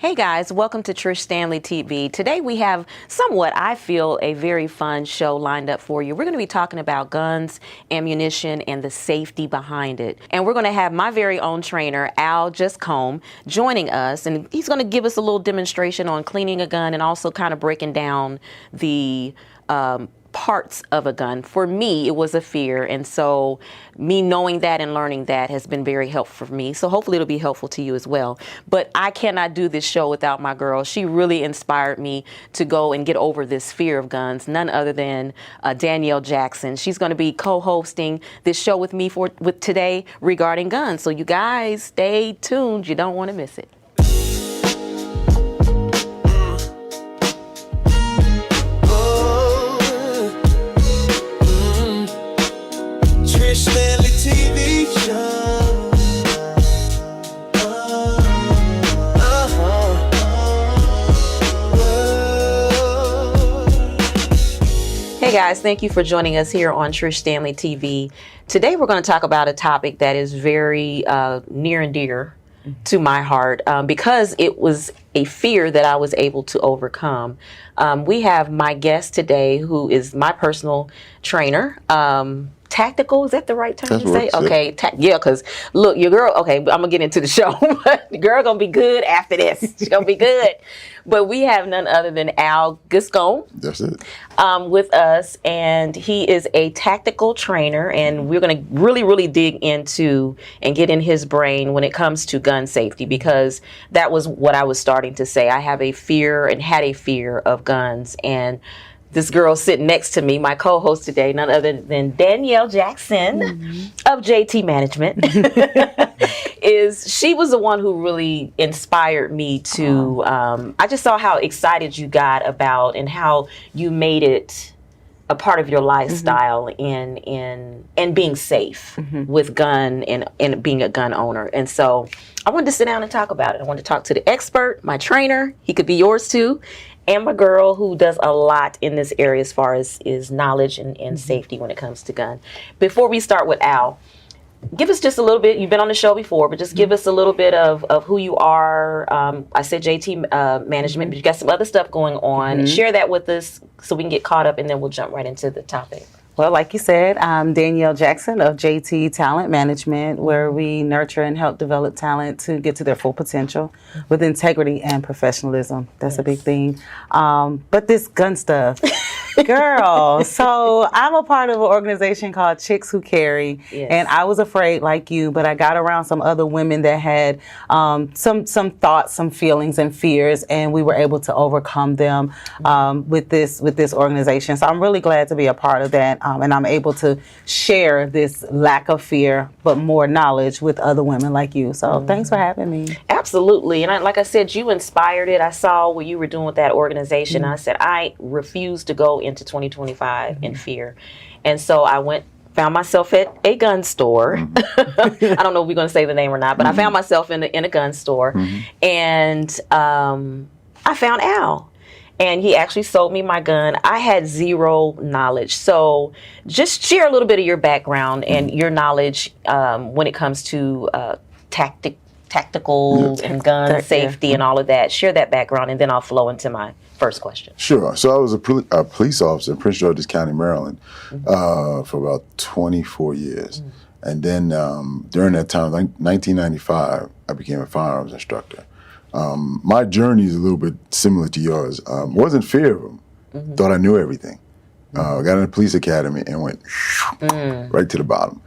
Hey guys, welcome to Trish Standley TV. Today we have somewhat, I feel, a very fun show lined up for you. We're going to be talking about guns, ammunition, and the safety behind it. And we're going to have my very own trainer, Giscombe, joining us. And he's going to give us a little demonstration on cleaning a gun and also kind of breaking down the parts of a gun. For me, it was a fear, and so me knowing that and learning that has been very helpful for me. So hopefully it'll be helpful to you as well. But I cannot do this show without my girl. She really inspired me to go and get over this fear of guns. None other than Danielle Jackson. She's going to be co-hosting this show with me with today regarding guns. So you guys stay tuned. You don't want to miss it. Trish Standley TV show. Hey guys, thank you for joining us here on Trish Standley TV. Today we're going to talk about a topic that is very near and dear to my heart because it was a fear that I was able to overcome. We have my guest today who is my personal trainer. Tactical, is that the right term to say? Okay, yeah, because look, your girl, okay, I'm going to get into the show, but the girl going to be good after this. She's going to be good. But we have none other than Giscombe. That's it. With us, and he is a tactical trainer, and we're going to really dig into and get in his brain when it comes to gun safety, because that was what I was starting to say. I have a fear and had a fear of guns, and this girl sitting next to me, my co-host today, none other than Danielle Jackson of JT Management, she was the one who really inspired me to, I just saw how excited you got about and how you made it a part of your lifestyle in being safe with gun and being a gun owner. And so I wanted to sit down and talk about it. I wanted to talk to the expert, my trainer, he could be yours too, and my girl who does a lot in this area as far as is knowledge and safety when it comes to gun. Before we start with Al, give us just a little bit, you've been on the show before, but just give us a little bit of who you are. I said JT Management, but you got some other stuff going on. Share that with us so we can get caught up, and then we'll jump right into the topic. Well, like you said, I'm Danielle Jackson of JT Talent Management, where we nurture and help develop talent to get to their full potential with integrity and professionalism. That's a big thing. But this gun stuff, girl. So I'm a part of an organization called Chicks Who Carry, and I was afraid like you, but I got around some other women that had some thoughts, some feelings and fears, and we were able to overcome them with this organization. So I'm really glad to be a part of that. And I'm able to share this lack of fear, but more knowledge with other women like you. So thanks for having me. Absolutely. And like I said, you inspired it. I saw what you were doing with that organization. I said, I refuse to go into 2025 in fear. And so I found myself at a gun store. I don't know if we're going to say the name or not, but I found myself in a gun store. And I found Al. And he actually sold me my gun. I had zero knowledge. So just share a little bit of your background and your knowledge when it comes to tactical and gun safety and all of that. Share that background, and then I'll flow into my first question. Sure. So I was a police officer in Prince George's County, Maryland, for about 24 years. And then during that time, like 1995, I became a firearms instructor. My journey is a little bit similar to yours. Wasn't fear of them. Thought I knew everything. Got in the police academy and went right to the bottom.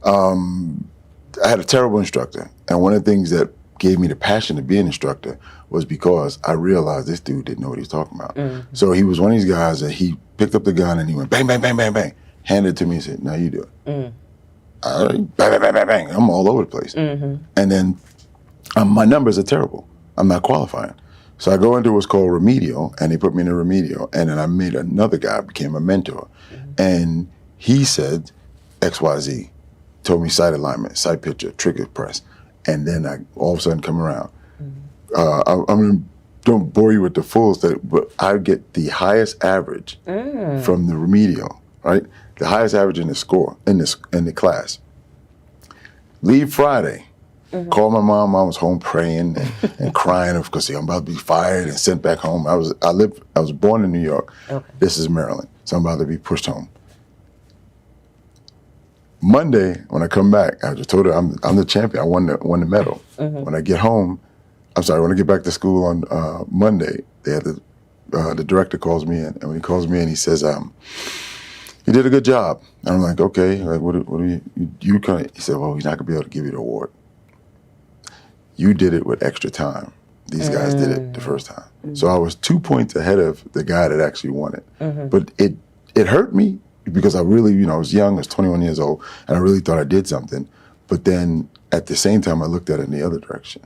I had a terrible instructor. And one of the things that gave me the passion to be an instructor was because I realized this dude didn't know what he was talking about. So he was one of these guys that he picked up the gun and he went bang, bang, bang, bang, bang, handed it to me and said, now you do it. All right, bang, bang, bang, bang, bang. I'm all over the place. And then my numbers are terrible. I'm not qualifying. So I go into what's called remedial, and they put me in a remedial. And then I made another guy, became a mentor. And he said XYZ, told me sight alignment, sight picture, trigger press. And then I all of a sudden come around. Don't bore you with the full study, but I get the highest average from the remedial, right? The highest average in the score, in the class. Leave Friday, Called my mom. Mom was home praying and crying because I'm about to be fired and sent back home. I was born in New York. Okay. This is Maryland, so I'm about to be pushed home. Monday, when I come back, I just told her I'm the champion. I won the medal. When I get home, when I get back to school on Monday, they had the director calls me in, and when he calls me in, he says, "You did a good job." And I'm like, "Okay, like what do you kind of?" He said, "Well, he's not gonna be able to give you the award. You did it with extra time. These guys did it the first time." So I was 2 points ahead of the guy that actually won it. But it hurt me because I really, I was young, I was 21 years old, and I really thought I did something. But then at the same time, I looked at it in the other direction.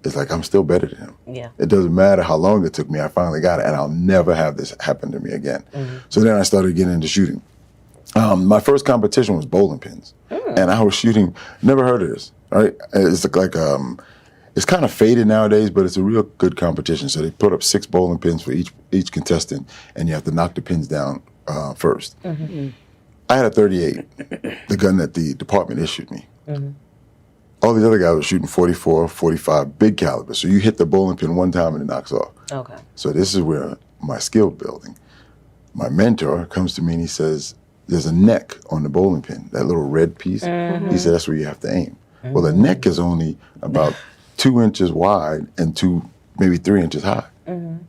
It's like, I'm still better than him. Yeah. It doesn't matter how long it took me, I finally got it, and I'll never have this happen to me again. So then I started getting into shooting. My first competition was bowling pins, and I was shooting, never heard of this, right? It's like it's kind of faded nowadays, but it's a real good competition. So they put up 6 bowling pins for each contestant, and you have to knock the pins down first. I had a .38, the gun that the department issued me. All these other guys were shooting 44, 45, big caliber. So you hit the bowling pin one time and it knocks off. Okay. So this is where my skill building. My mentor comes to me and he says, "There's a neck on the bowling pin, that little red piece." He said, "That's where you have to aim." Well, the neck is only about 2 inches wide and maybe 3 inches high. And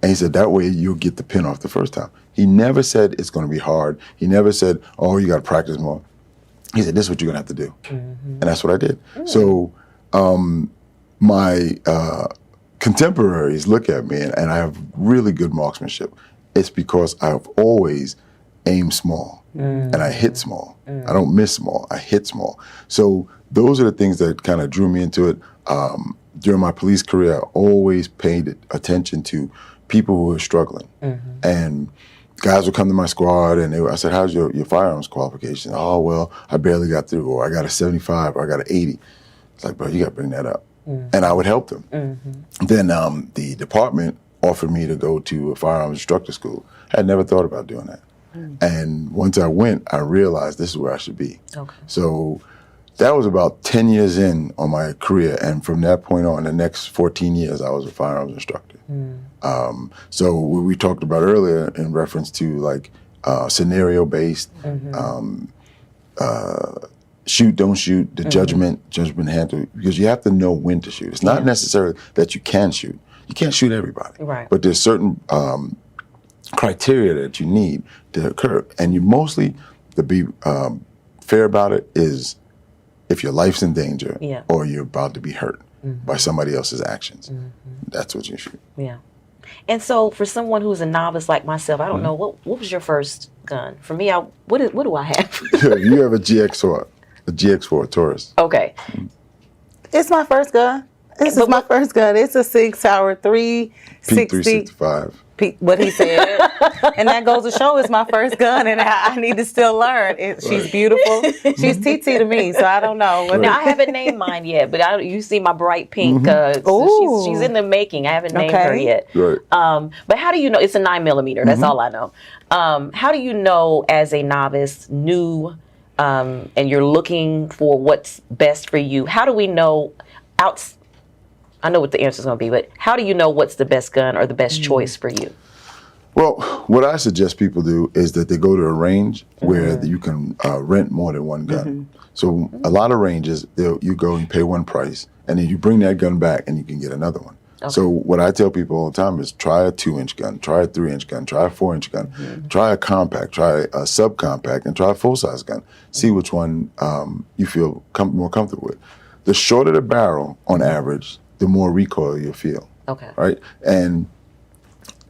he said, that way you'll get the pin off the first time. He never said it's going to be hard. He never said, "Oh, you got to practice more." He said, "This is what you're going to have to do." And that's what I did. So my contemporaries look at me, and I have really good marksmanship. It's because I've always aimed small, and I hit small. I don't miss small, I hit small. So those are the things that kind of drew me into it. During my police career, I always paid attention to people who were struggling. And guys would come to my squad, and I said, "How's your firearms qualification?" "Oh, well, I barely got through," or "I got a 75, or I got an 80. It's like, "Bro, you got to bring that up." And I would help them. Then the department offered me to go to a firearms instructor school. I had never thought about doing that. And once I went, I realized this is where I should be. Okay. So that was about 10 years in on my career, and from that point on, the next 14 years, I was a firearms instructor. So what we talked about earlier in reference to like scenario-based, shoot, don't shoot, the judgment handle, because you have to know when to shoot. It's not necessarily that you can shoot. You can't shoot everybody. Right. But there's certain criteria that you need to occur. And you mostly, to be fair about it, is if your life's in danger or you're about to be hurt by somebody else's actions. That's what you shoot. Yeah. And so for someone who's a novice like myself, I don't know, what was your first gun? For me, what do I have? You have a GX4 Taurus. Okay. It's my first gun. This is my first gun. It's a 6 Tower 360. P365. What he said. And that goes to show it's my first gun, and I need to still learn. She's beautiful. She's TT to me, so I don't know. Now, I haven't named mine yet, but you see my bright pink. So she's in the making. I haven't named her yet. Right. But how do you know? It's a 9mm. That's all I know. How do you know as a novice, new, and you're looking for what's best for you? How do we know I know what the answer is going to be, but how do you know what's the best gun or the best choice for you? Well, what I suggest people do is that they go to a range where you can rent more than one gun. So a lot of ranges, you go and pay one price, and then you bring that gun back and you can get another one. Okay. So what I tell people all the time is try a 2-inch gun, try a 3-inch gun, try a 4-inch gun, try a compact, try a subcompact, and try a full-size gun. See which one you feel more comfortable with. The shorter the barrel, on average, the more recoil you'll feel. Okay. Right? And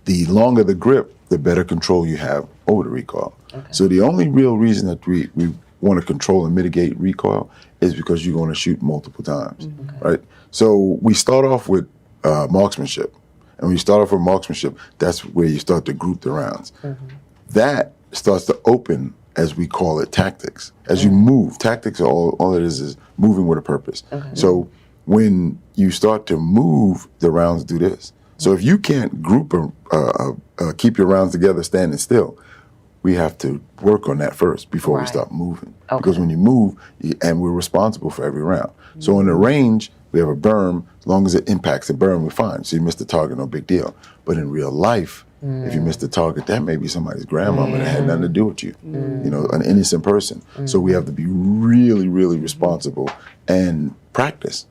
the longer the grip, the better control you have over the recoil. Okay. So the only real reason that we want to control and mitigate recoil is because you're going to shoot multiple times. Right? So we start off with marksmanship. And when you start off with marksmanship, that's where you start to group the rounds. That starts to open, as we call it, tactics. As you move, tactics, all it is moving with a purpose. So when you start to move, the rounds do this. So if you can't group keep your rounds together standing still, we have to work on that first before we Right. start moving. Okay. Because when you move, and we're responsible for every round. So in the range, we have a berm. As long as it impacts the berm, we're fine. So you missed the target, no big deal. But in real life, if you miss the target, that may be somebody's grandmama that had nothing to do with you. You know, an innocent person. So we have to be really, really responsible and practice.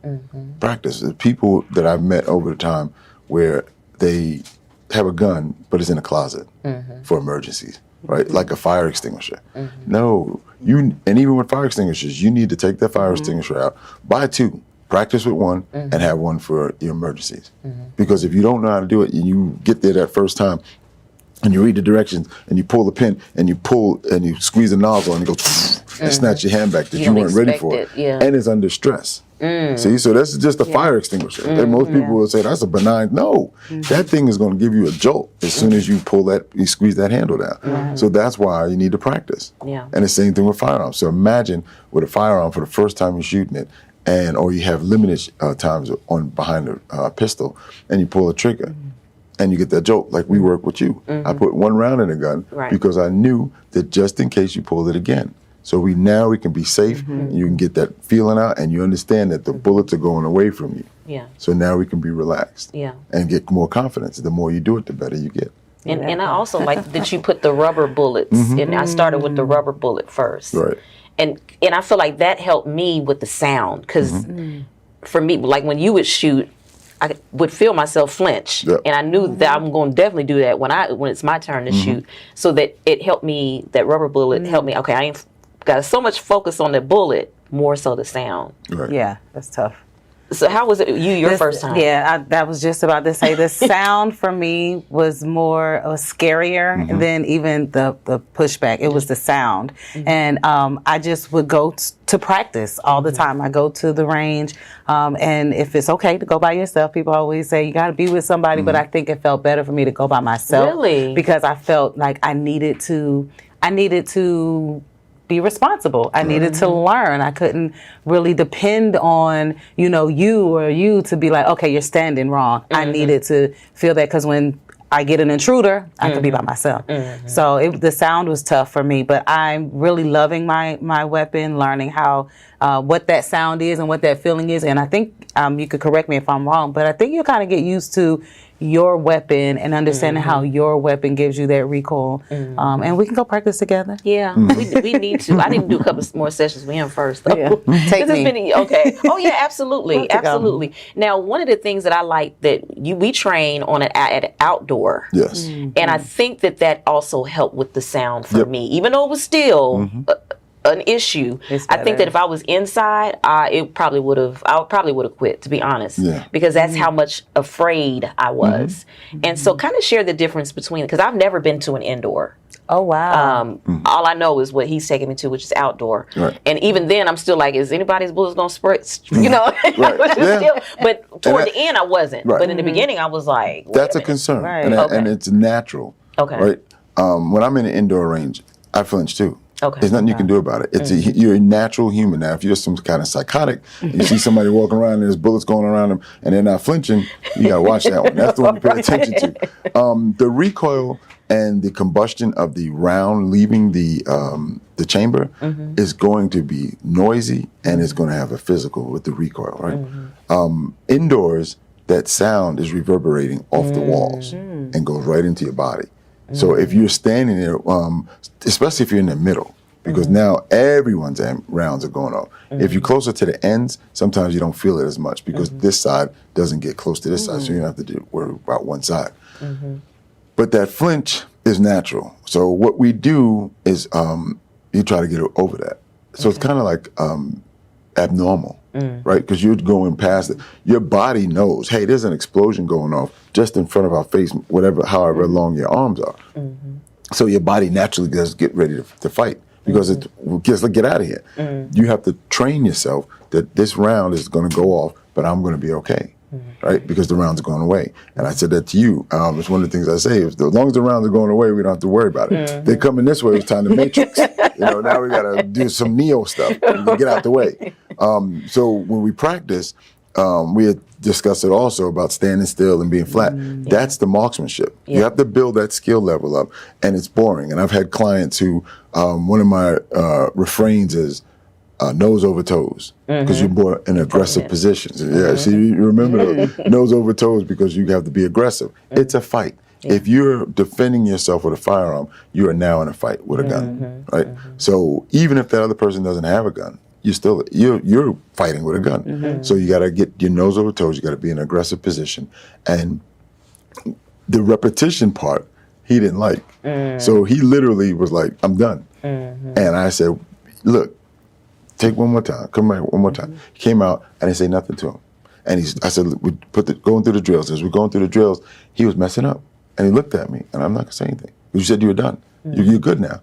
Practice. The people that I've met over the time where they have a gun, but it's in a closet for emergencies, right? Like a fire extinguisher. No, and even with fire extinguishers, you need to take that fire extinguisher out, buy two, practice with one, and have one for your emergencies. Because if you don't know how to do it, and you get there that first time, and you read the directions, and you pull the pin, and you pull, and you squeeze the nozzle, and it goes, and snatch your hand back that you don't weren't ready expect for. it, yeah. And it's under stress. See, so that's just a fire extinguisher. And most people will say that's a benign. No, that thing is going to give you a jolt as soon as you pull that, you squeeze that handle down. So that's why you need to practice. Yeah. And the same thing with firearms. So imagine with a firearm for the first time you're shooting it, or you have limited times on behind a pistol, and you pull the trigger. And you get that jolt, like we work with you. I put one round in the gun because I knew that just in case you pull it again. So we can be safe, and you can get that feeling out, and you understand that the bullets are going away from you. Yeah. So now we can be relaxed and get more confidence. The more you do it, the better you get. And I also like that you put the rubber bullets, and I started with the rubber bullet first. Right. And I feel like that helped me with the sound, because for me, like when you would shoot, I would feel myself flinch, and I knew that I'm going to definitely do that when it's my turn to shoot. So that it helped me. That rubber bullet helped me. Okay, I ain't got so much focus on the bullet, more so the sound. Right. Yeah, that's tough. So how was it your first time? Yeah, that was just about to say the sound for me was scarier than even the pushback. It was the sound. And I just would go to practice all the time. I go to the range, and if it's okay to go by yourself, people always say you got to be with somebody, but I think it felt better for me to go by myself. Really? Because I felt like I needed to be responsible. I needed to learn. I couldn't really depend on, you to be like, okay, you're standing wrong. I needed to feel that, because when I get an intruder, I could be by myself. So the sound was tough for me, but I'm really loving my weapon, learning how what that sound is and what that feeling is. And I think you could correct me if I'm wrong, but I think you kind of get used to your weapon and understanding how your weapon gives you that recoil. And we can go practice together. Yeah, we need to. I need to do a couple more sessions with him first, though. Yeah. Take me. Okay. Oh yeah, absolutely, absolutely. Now, one of the things that I like that we train on at outdoor. Yes. And I think that also helped with the sound for me, even though it was still an issue. I think that if I was inside, I probably would have quit, to be honest, because that's how much afraid I was. And so, kind of share the difference between, because I've never been to an indoor. Oh wow! All I know is what he's taking me to, which is outdoor. Right. And even then, I'm still like, is anybody's bullets gonna spurt? You know. But toward the end, I wasn't. Right. But in the beginning, I was like, That's a concern, and it's natural. Okay. Right. When I'm in an indoor range, I flinch too. Okay. There's nothing you can do about it. You're a natural human. Now, if you're some kind of psychotic, and you see somebody walking around and there's bullets going around them and they're not flinching, you got to watch that one. That's the one to pay attention to. The recoil and the combustion of the round leaving the chamber is going to be noisy, and it's going to have a physical with the recoil, right? Indoors, that sound is reverberating off the walls and goes right into your body. So if you're standing there, especially if you're in the middle, because now everyone's rounds are going off. If you're closer to the ends, sometimes you don't feel it as much because this side doesn't get close to this side, so you don't have to worry about one side. But that flinch is natural. So what we do is you try to get over that. So it's kind of like abnormal, right? Because you're going past it. Your body knows, hey, there's an explosion going off just in front of our face, however long your arms are. So your body naturally does get ready to fight because it gets get out of here. You have to train yourself that this round is going to go off, but I'm going to be okay. Right, because the rounds are going away, and I said that to you. It's one of the things I say: as long as the rounds are going away, we don't have to worry about it. They're coming this way. It's time to Matrix. Now we got to do some Neo stuff and get out the way. So when we practice, we had discussed it also about standing still and being flat. That's the marksmanship. You have to build that skill level up, and it's boring. And I've had clients who, one of my refrains is, nose over toes, because you're more in aggressive positions. Yeah, see, you remember those, nose over toes, because you have to be aggressive. It's a fight. If you're defending yourself with a firearm, you are now in a fight with a gun, right? So even if that other person doesn't have a gun, you're fighting with a gun. So you got to get your nose over toes. You got to be in an aggressive position, and the repetition part he didn't like. So he literally was like, "I'm done," and I said, "Look, take one more time. Come back one more time." He came out. I didn't say nothing to him, and I said, "We going through the drills." As we're going through the drills, he was messing up, and he looked at me, and I'm not gonna say anything. You said you were done. You're good now.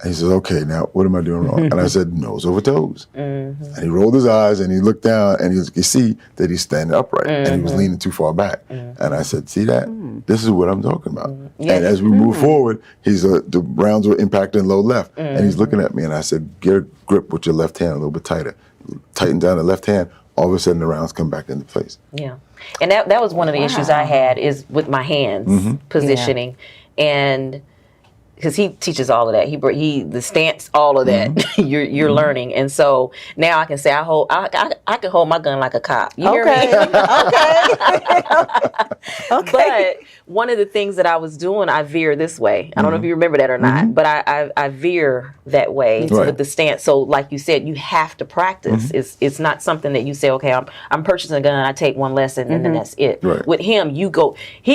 And he says, "Okay, now what am I doing wrong?" And I said, "Nose over toes." And he rolled his eyes and he looked down, and you see that he's standing upright, and he was leaning too far back. And I said, "See that? This is what I'm talking about." And as we move forward, the rounds were impacting low left, and he's looking at me, and I said, "Get a grip with your left hand a little bit tighter." Tighten down the left hand. All of a sudden, the rounds come back into place. Yeah, and that was one of the issues I had, is with my hands positioning, and because he teaches all of that, he the stance, all of that you're learning, and so now I can say I can hold my gun like a cop. You hear me? Okay. But one of the things that I was doing, I veer this way. I don't know if you remember that or not, but I veer that way with the stance. So like you said, you have to practice. It's not something that you say, okay, I'm purchasing a gun, I take one lesson, and then that's it. Right. With him, he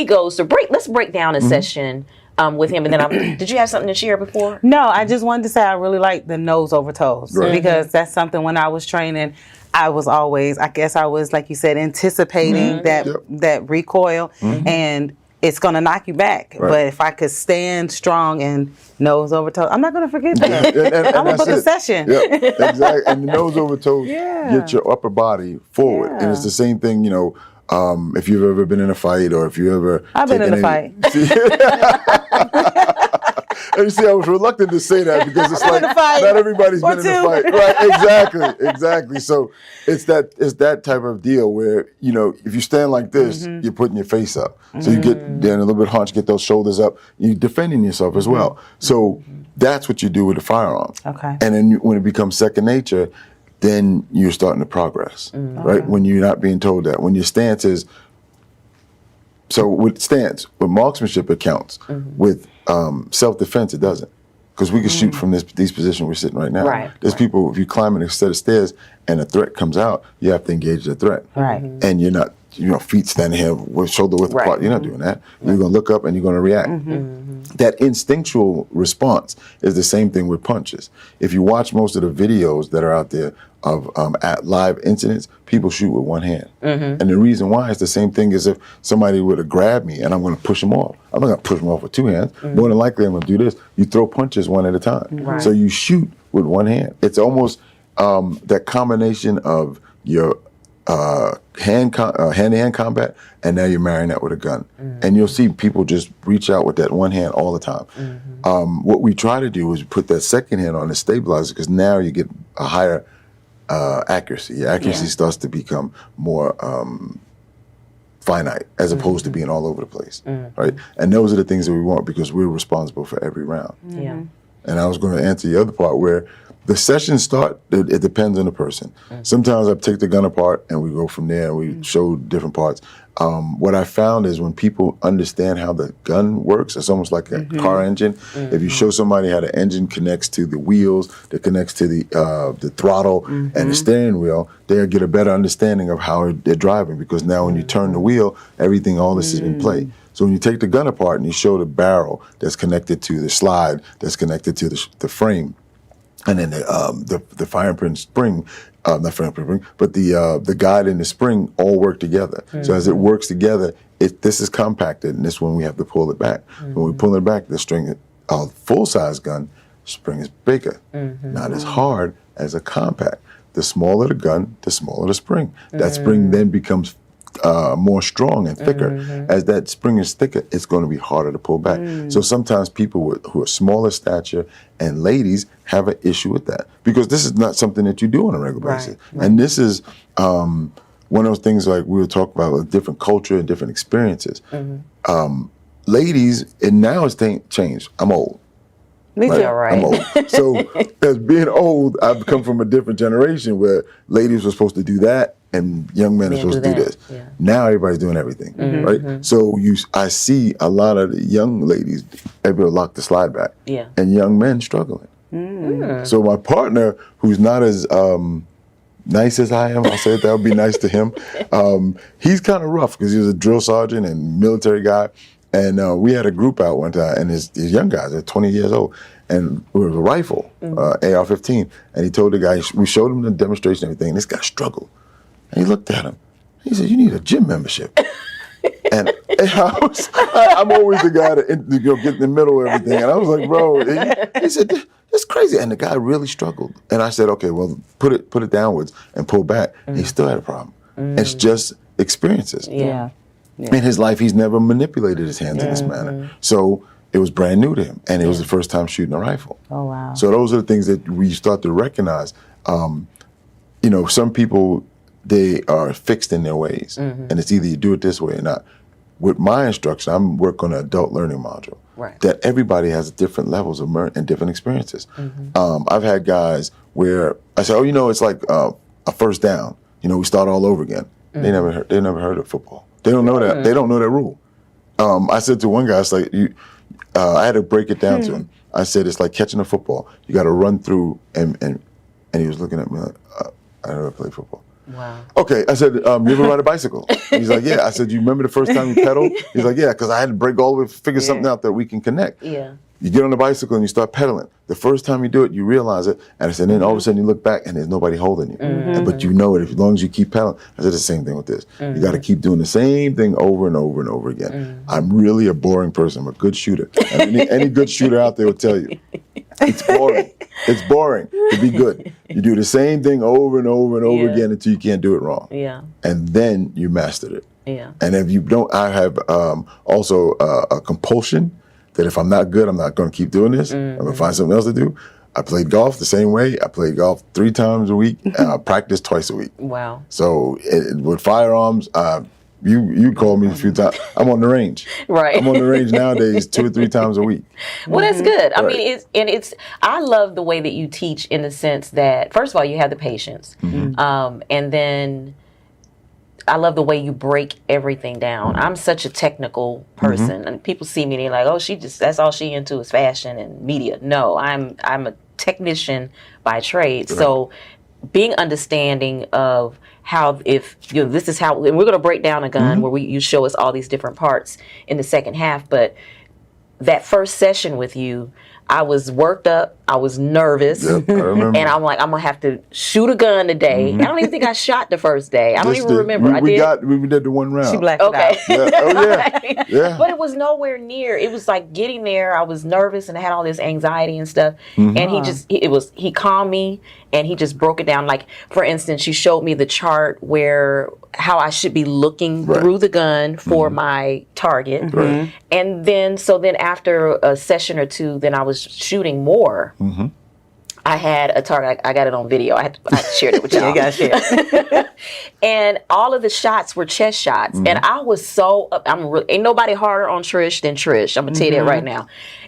goes to let's break down a session with him, and then did you have something to share before? No, I just wanted to say I really like the nose over toes, because that's something when I was training, I was always, I guess I was, like you said, anticipating that recoil, and it's going to knock you back. Right. But if I could stand strong and nose over toes, I'm not going to forget that. I'm going to book a session. Yep, exactly. And the nose over toes, get your upper body forward. And it's the same thing, if you've ever been in a fight, or if you ever... I've been in a fight. And you see, I was reluctant to say that, because it's like, not everybody's been in a fight. Right, exactly. So it's that type of deal where, if you stand like this, you're putting your face up. So you get down a little bit hunched, get those shoulders up, you're defending yourself as well. So that's what you do with the firearm. Okay. And then when it becomes second nature, then you're starting to progress, right? When you're not being told that. When your stance is, so with marksmanship it counts. With self-defense it doesn't. Because we can shoot from these positions we're sitting right now. Right. There's people, if you climb a set of stairs and a threat comes out, you have to engage the threat. Right. And you're not, feet standing here with shoulder width apart. You're not doing that. You're going to look up and you're going to react. That instinctual response is the same thing with punches. If you watch most of the videos that are out there of at live incidents, people shoot with one hand. And the reason why is the same thing as if somebody would have grabbed me and I'm going to push them off. I'm not going to push them off with two hands. More than likely, I'm going to do this. You throw punches one at a time. So you shoot with one hand. It's almost that combination of your hand-to-hand combat, and now you're marrying that with a gun. And you'll see people just reach out with that one hand all the time. What we try to do is put that second hand on the stabilizer, because now you get a higher accuracy. Your accuracy starts to become more finite, as opposed to being all over the place, right? And those are the things that we want, because we're responsible for every round. And I was going to answer the other part where the sessions start, it depends on the person. Sometimes I take the gun apart and we go from there and we show different parts. What I found is when people understand how the gun works, it's almost like a car engine. If you show somebody how the engine connects to the wheels, that connects to the throttle and the steering wheel, they'll get a better understanding of how they're driving, because now when you turn the wheel, all this is in play. So when you take the gun apart and you show the barrel that's connected to the slide, that's connected to the frame, and then the firearm spring, not firearm spring, but the guide and the spring all work together. So as it works together, this is compacted, and this one we have to pull it back. When we pull it back, the string, a full-size gun, spring is bigger, not as hard as a compact. The smaller the gun, the smaller the spring. That spring then becomes more strong and thicker. As that spring is thicker, it's going to be harder to pull back. So sometimes people who are smaller stature and ladies have an issue with that, because this is not something that you do on a regular basis. And this is one of those things like we were talking about with different culture and different experiences. Ladies, and now it's changed. I'm old. Me too. Right. I'm old. So as being old, I've come from a different generation where ladies were supposed to do that and young men are supposed to do this. Yeah. Now everybody's doing everything, right? So I see a lot of the young ladies able to lock the slide back, and young men struggling. So my partner, who's not as nice as I am, I'll say that would be nice to him. He's kind of rough because he was a drill sergeant and military guy. And we had a group out one time, and his young guys, they're 20 years old, and it was a rifle, AR-15. And he told the guy, we showed him the demonstration and everything, and this guy struggled. And he looked at him. He said, you need a gym membership. And I'm always the guy that get in the middle of everything. And I was like, bro, he said, that's crazy. And the guy really struggled. And I said, okay, well, put it downwards and pull back. He still had a problem. It's just experiences. Yeah. In his life, he's never manipulated his hands in this manner. So it was brand new to him. And it was the first time shooting a rifle. Oh, wow. So those are the things that we start to recognize. Some people, they are fixed in their ways. And it's either you do it this way or not. With my instruction, I'm working on an adult learning module. Right. That everybody has different levels of and different experiences. I've had guys where I say, it's like a first down. We start all over again. They never heard of football. They don't know that. They don't know that rule. I said to one guy, it's like I had to break it down to him. I said it's like catching a football. You got to run through, and he was looking at me like, I never played football. Wow. Okay, I said, you ever ride a bicycle? He's like, yeah. I said, you remember the first time you pedaled? He's like, yeah, because I had to break all the way, figure something out that we can connect. Yeah. You get on the bicycle and you start pedaling. The first time you do it, you realize it. And I said, then all of a sudden you look back and there's nobody holding you. But you know it as long as you keep pedaling. I said the same thing with this. You got to keep doing the same thing over and over and over again. I'm really a boring person. I'm a good shooter. And any good shooter out there will tell you. It's boring. It's boring to be good. You do the same thing over and over and over again until you can't do it wrong. Yeah. And then you mastered it. Yeah. And if you don't, I have also a compulsion that if I'm not good, I'm not going to keep doing this. I'm going to find something else to do. I played golf the same way. I played golf 3 times a week, and I practice twice a week. Wow. So with firearms, you called me a few times. I'm on the range. Right. I'm on the range nowadays 2 or 3 times a week. Well, that's good. I Right. mean, I love the way that you teach in the sense that, first of all, you have the patience. And then I love the way you break everything down. I'm such a technical person, and people see me and they're like, "Oh, that's all she into is fashion and media." No, I'm a technician by trade. Right. So, being understanding of how this is how, and we're going to break down a gun where you show us all these different parts in the second half. But that first session with you, I was worked up. I was nervous. Yep, I remember. And I'm like, I'm going to have to shoot a gun today. I don't even think I shot the first day. I don't even remember. We did the one round. She blacked it out. Yeah. Oh, yeah. Yeah. But it was nowhere near. It was like getting there. I was nervous and I had all this anxiety and stuff. And he calmed me and he just broke it down. Like, for instance, you showed me the chart how I should be looking through the gun for my target. Right. And then after a session or two, then I was shooting more. I had a target. I got it on video. I shared it with y'all. You got to share. And all of the shots were chest shots. And I was so ain't nobody harder on Trish than Trish. I'm gonna tell you that right now.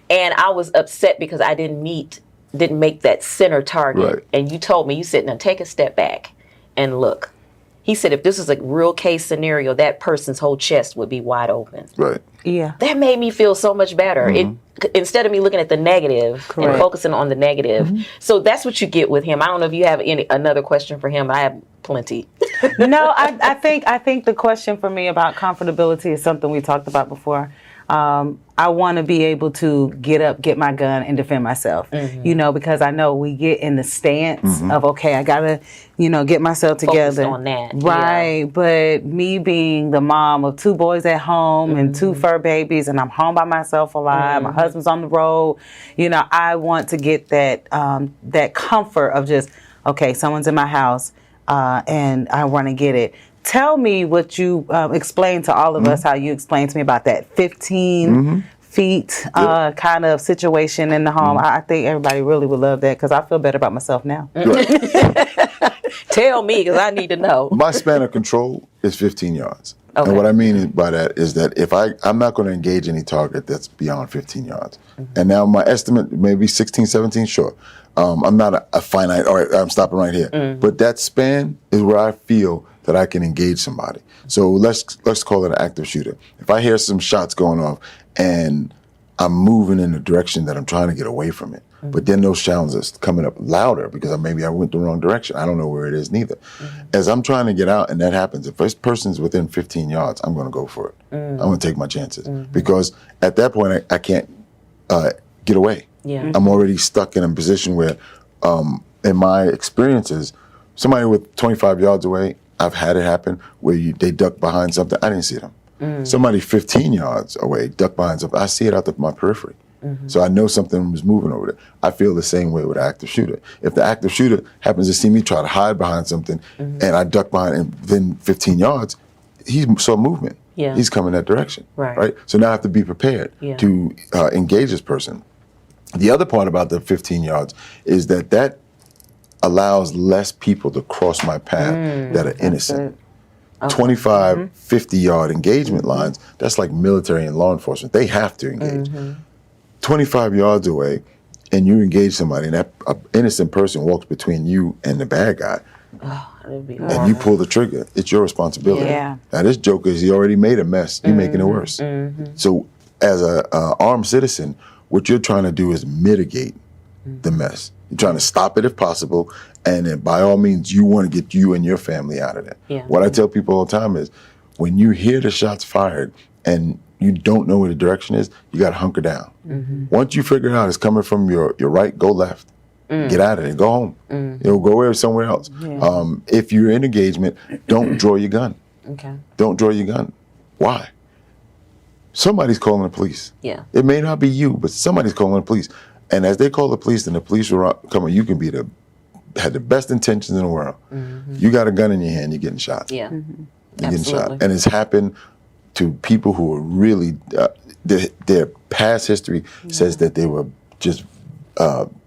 And I was upset because I didn't make that center target. Right. And you told me, you said, now take a step back and look. He said, if this is a real case scenario, that person's whole chest would be wide open. Right. Yeah. That made me feel so much better. Instead of me looking at the negative and focusing on the negative. So that's what you get with him. I don't know if you have another question for him. I have plenty. No, I think the question for me about comfortability is something we talked about before. I want to be able to get up, get my gun, and defend myself. Because I know we get in the stance of, okay, I gotta, get myself together. Focused on that. Right. Yeah. But me being the mom of 2 boys at home and 2 fur babies, and I'm home by myself a lot. My husband's on the road. I want to get that comfort of just, okay, someone's in my house, and I want to get it. Tell me what you explained to all of us, how you explained to me about that 15 feet kind of situation in the home. I think everybody really would love that because I feel better about myself now. Right. Tell me, because I need to know. My span of control is 15 yards. Okay. And what I mean by that is that if I'm not going to engage any target that's beyond 15 yards. And now my estimate may be 16, 17, sure. I'm not a finite, all right, I'm stopping right here. But that span is where I feel that I can engage somebody. So let's call it an active shooter. If I hear some shots going off and I'm moving in the direction that I'm trying to get away from it, but then those sounds are coming up louder because maybe I went the wrong direction. I don't know where it is neither. As I'm trying to get out and that happens, if this person's within 15 yards, I'm going to go for it. I'm going to take my chances because at that point I can't get away. Yeah. I'm already stuck in a position where, in my experiences, somebody with 25 yards away, I've had it happen where they duck behind something. I didn't see them. Somebody 15 yards away duck behind something. I see it out of my periphery. So I know something was moving over there. I feel the same way with an active shooter. If the active shooter happens to see me try to hide behind something and I duck behind and within 15 yards, he saw movement. Yeah. He's coming that direction. Right. So now I have to be prepared Yeah. to engage this person. The other part about the 15 yards is that allows less people to cross my path that are innocent. 25, 50-yard engagement lines, that's like military and law enforcement. They have to engage. 25 yards away, and you engage somebody, and that innocent person walks between you and the bad guy, That'd be and you pull the trigger, it's your responsibility. Yeah. Now, this joker, he already made a mess. You're making it worse. So as an armed citizen, what you're trying to do is mitigate the mess. You're trying to stop it if possible, and then by all means, you want to get you and your family out of there. Yeah. What I tell people all the time is, when you hear the shots fired and you don't know where the direction is, you got to hunker down. Once you figure out it's coming from your right, go left. Get out of there. Go home. Go somewhere else. If you're in engagement, don't draw your gun. Okay. Don't draw your gun. Why? Somebody's calling the police. Yeah. It may not be you, but somebody's calling the police. And as they call the police and the police are coming, you can had the best intentions in the world. You got a gun in your hand, you're getting shot. Yeah. You're getting shot. Absolutely. And it's happened to people who are really, their past history says that they were just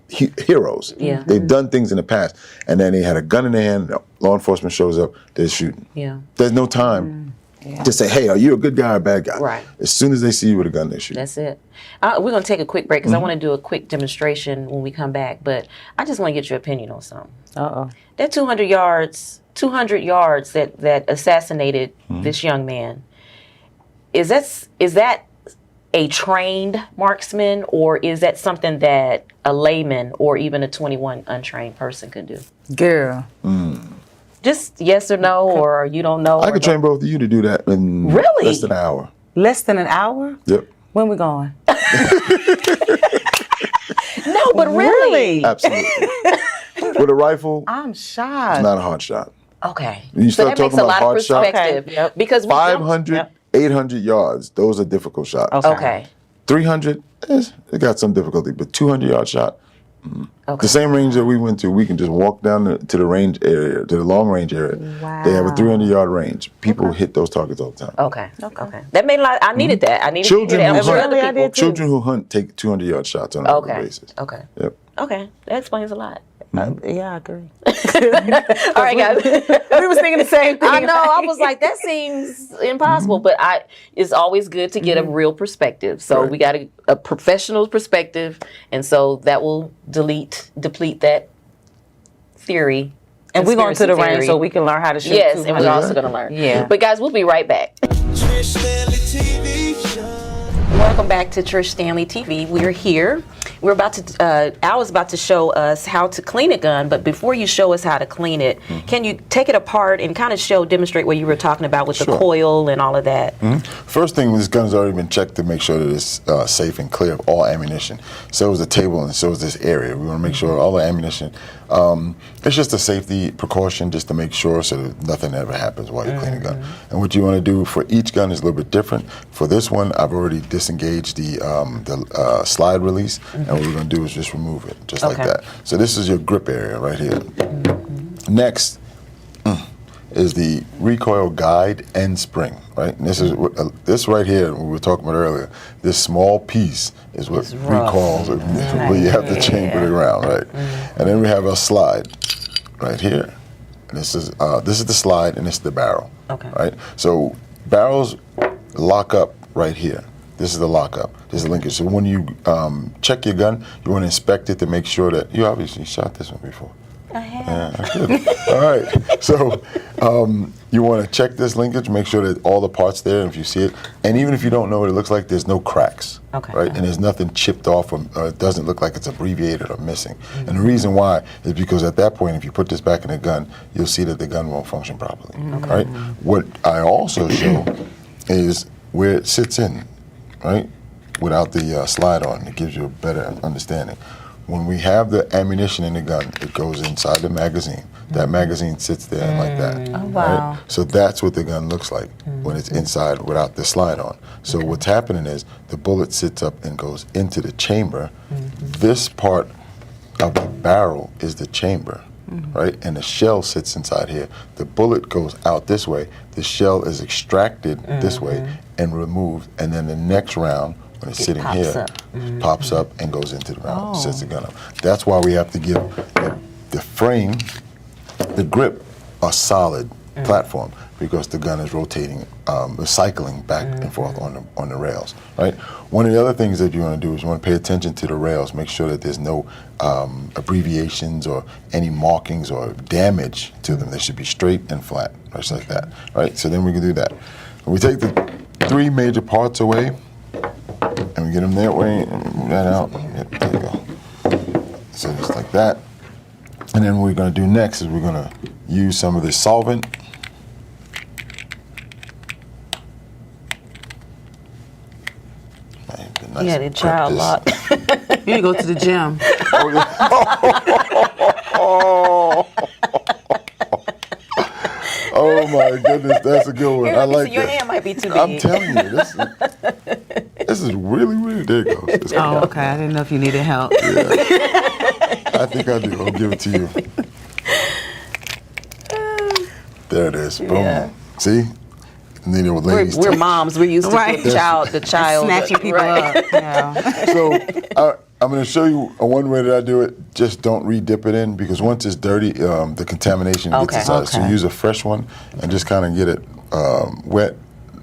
heroes. Yeah. They've done things in the past. And then they had a gun in their hand, law enforcement shows up, they're shooting. Yeah. There's no time to say, hey, are you a good guy or a bad guy? Right. As soon as they see you with a gun, they shoot. That's it. We're going to take a quick break because I want to do a quick demonstration when we come back. But I just want to get your opinion on something. That 200 yards that assassinated this young man, is that a trained marksman, or is that something that a layman or even a 21 untrained person could do? Girl. Just yes or no, or you don't know? I could train both of you to do that in Really? less than an hour. Less than an hour? Yep. When we going? No, but really? Absolutely. With a rifle, I'm it's shocked. not a hard shot. Okay. When you So start that makes talking a about lot of hard shots, perspective. Okay, yep. Because we 500, 800 yards, those are difficult shots. Okay. 300, it got some difficulty, but 200-yard shot, Okay. the same range that we went to, we can just walk down to the range area, to the long range area. Wow. They have a 300-yard range. People hit those targets all the time. Okay. That made a lot. I needed that. I needed Children to hear who that from hunt, other Really, I people. did too. children who hunt take 200-yard shots on a regular Okay. basis. Okay. Yep. Okay. That explains a lot. Yeah, I agree. All right, guys. We was thinking the same thing. I know. I was like, that seems impossible, but it's always good to get a real perspective. So Right. we got a professional perspective, and so that will deplete that theory. And we're going to the conspiracy range theory. so we can learn how to shoot. Yes, too, and huh? we're also going to learn. Yeah. But guys, we'll be right back. Trish Standley TV show. Welcome back to Trish Standley TV. We're here. We're about to, Al is about to show us how to clean a gun, but before you show us how to clean it, can you take it apart and kind of demonstrate what you were talking about with the Sure. coil and all of that? First thing, this gun's already been checked to make sure that it's safe and clear of all ammunition. So is the table and so is this area. We want to make sure all the ammunition, it's just a safety precaution just to make sure so that nothing ever happens while you clean a gun. And what you want to do for each gun is a little bit different. For this one, I've already disengaged the slide release, and what we're going to do is just remove it, just like Okay. that. So this is your grip area right here. Next is the recoil guide and spring, right? And this is this right here, what we were talking about earlier. This small piece is what It's rough. recoils, where you have to chamber it around, right? And then we have our slide right here, And this is the slide, and this is the barrel. Okay. Right. So barrels lock up right here. This is the lockup. This is the linkage. So when you check your gun, you want to inspect it to make sure that you obviously shot this one before. I have. Yeah, good. All right. So you want to check this linkage, make sure that all the parts there, if you see it, and even if you don't know what it looks like, there's no cracks. Okay. Right. And there's nothing chipped off, or it doesn't look like it's abbreviated or missing. And the reason why is because at that point, if you put this back in the gun, you'll see that the gun won't function properly. Right. What I also show is where it sits in, right, without the slide on. It gives you a better understanding. When we have the ammunition in the gun, it goes inside the magazine. That magazine sits there like that. Oh, wow. Right? So that's what the gun looks like when it's inside without the slide on. So what's happening is the bullet sits up and goes into the chamber. This part of the barrel is the chamber, right? And the shell sits inside here. The bullet goes out this way. The shell is extracted this way and removed. And then the next round, when it's sitting pops here, up. pops up and goes into the round, sets the gun up. That's why we have to give the frame, the grip, a solid platform, because the gun is rotating, cycling back and forth on the rails, right? One of the other things that you want to do is you want to pay attention to the rails, make sure that there's no abbreviations or any markings or damage to them. They should be straight and flat, just like that, right? So then we can do that. We take the three major parts away, and we get them that way, and move that out. Yep, there you go. So just like that. And then what we're going to do next is we're going to use some of this solvent. Nice Yeah, the child lock. You need to go to the gym. Oh my goodness, that's a good one. I like Your that. hand might be too big. I'm telling you, this is really, really, there it goes. It's Oh, okay. I didn't know if you needed help. I think I do. I'll give it to you. There it is. Boom. Yeah. See? And then with ladies. We're moms. We're used to Right. the child Snatching people right. up. Yeah. So I'm going to show you one way that I do it. Just don't re-dip it in, because once it's dirty, the contamination Okay. gets inside. So Okay. use a fresh one and just kind of get it wet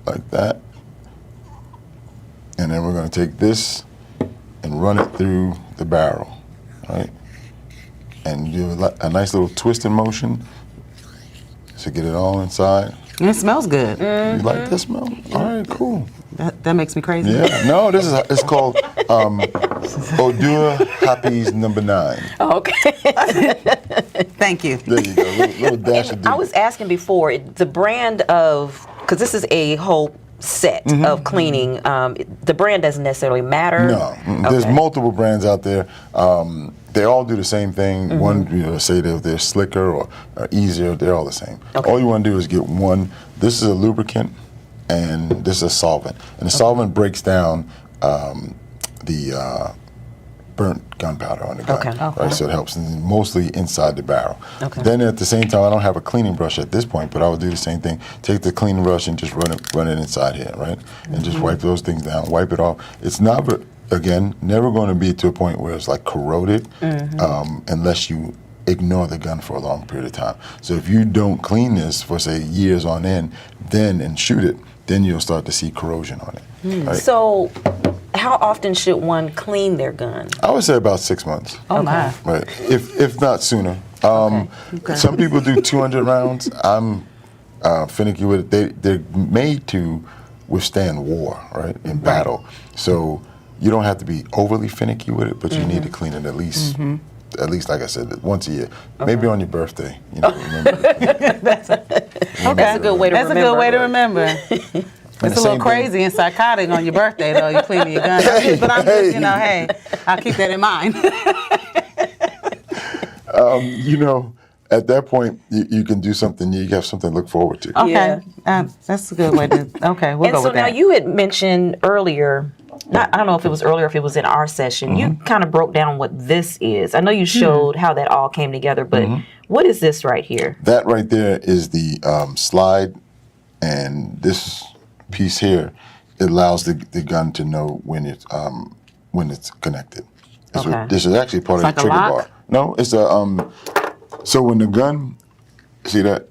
like that. And then we're going to take this and run it through the barrel, right? And do a nice little twisting motion to get it all inside. And it smells good. You like that smell? All right, cool. That makes me crazy. Yeah, no, it's called Odeur Happy's number 9. Okay. Thank you. There you go, little dash of I was asking before, the brand of, because this is a whole set of cleaning, the brand doesn't necessarily matter. No, there's multiple brands out there. They all do the same thing. One, say they're slicker or easier. They're all the same. Okay. All you want to do is get one. This is a lubricant, and this is a solvent. And the solvent breaks down the burnt gunpowder on the gun. Okay. Right? So it helps mostly inside the barrel. Okay. Then at the same time, I don't have a cleaning brush at this point, but I would do the same thing. Take the cleaning brush and just run it inside here, right? And just wipe those things down, wipe it off. It's not, again, never going to be to a point where it's like corroded unless you ignore the gun for a long period of time. So if you don't clean this for, say, years on end, and shoot it, then you'll start to see corrosion on it. Right? So, how often should one clean their gun? I would say about 6 months. Oh, my. Right, if not sooner. Some people do 200 rounds. I'm finicky with it. They're made to withstand war, right, in battle. So you don't have to be overly finicky with it, but you need to clean it at least, like I said, once a year. Maybe on your birthday. Remember. That's a good way to That's remember. a good way to remember. It's a little crazy and psychotic on your birthday, though. You cleaning your gun, but I'm just, hey, I'll keep that in mind. At that point, you can do something. You have something to look forward to. Okay, that's a good way to. Okay, we'll And go so with now that. you had mentioned earlier, I don't know if it was earlier or if it was in our session, you kind of broke down what this is. I know you showed how that all came together, but what is this right here? That right there is the slide, and this piece here, it allows the gun to know when it's connected. Okay. This is actually part of It's the like a trigger lock? bar. No, it's a so when the gun See that?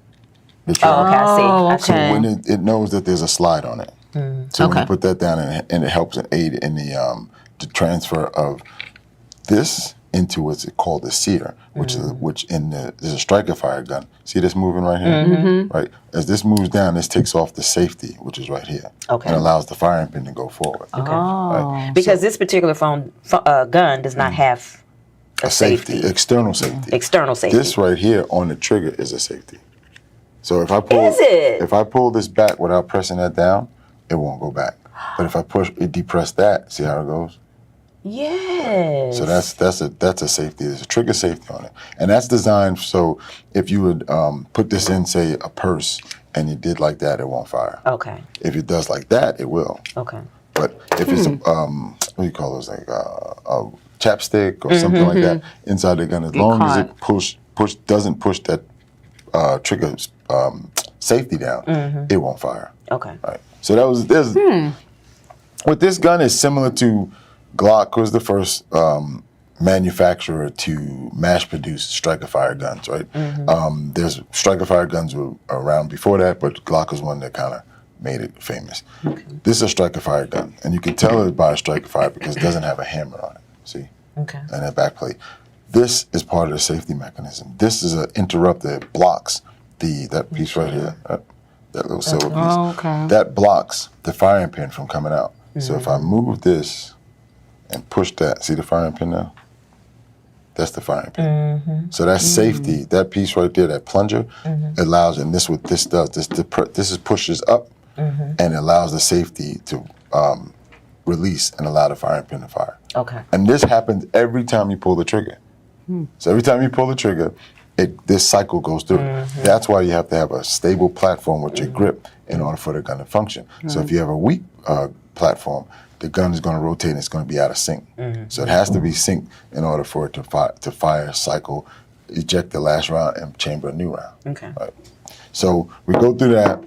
The trigger. Oh, okay, I see. So when it knows that there's a slide on it. So when you put that down and it helps aid in the transfer of this into what's called a sear, which is there's a striker fire gun. See this moving right here, right? As this moves down, this takes off the safety, which is right here, and allows the firing pin to go forward. Okay. Right? Because this particular gun does not have a safety. External safety. External safety. This right here on the trigger is a safety. So if I pull this back without pressing that down, it won't go back. But if I depress that, see how it goes? Yes. So that's a safety. There's a trigger safety on it, and that's designed so if you would put this in, say, a purse, and you did like that, it won't fire. Okay. If it does like that, it will. Okay. But if it's what do you call those, like a chapstick or something like that inside the gun, as long as it doesn't push that trigger safety down, it won't fire. Okay. Right. So what this gun is similar to. Glock was the first manufacturer to mass produce striker fire guns, right? There's striker fire guns were around before that, but Glock was one that kind of made it famous. Okay. This is a striker fire gun, and you can tell it by a striker fire because it doesn't have a hammer on it, see? Okay. And that back plate. This is part of the safety mechanism. This is an interrupter. It blocks that piece right here, that little silver piece. That blocks the firing pin from coming out. So if I move this, and push that. See the firing pin now? That's the firing pin. So that's safety. That piece right there, that plunger, allows, and this what this does. This pushes up and allows the safety to release and allow the firing pin to fire. Okay. And this happens every time you pull the trigger. So every time you pull the trigger, this cycle goes through. That's why you have to have a stable platform with your grip in order for the gun to function. So if you have a weak platform, the gun is going to rotate and it's going to be out of sync. So it has to be synced in order for it to fire, cycle, eject the last round, and chamber a new round. Okay. Right. So we go through that,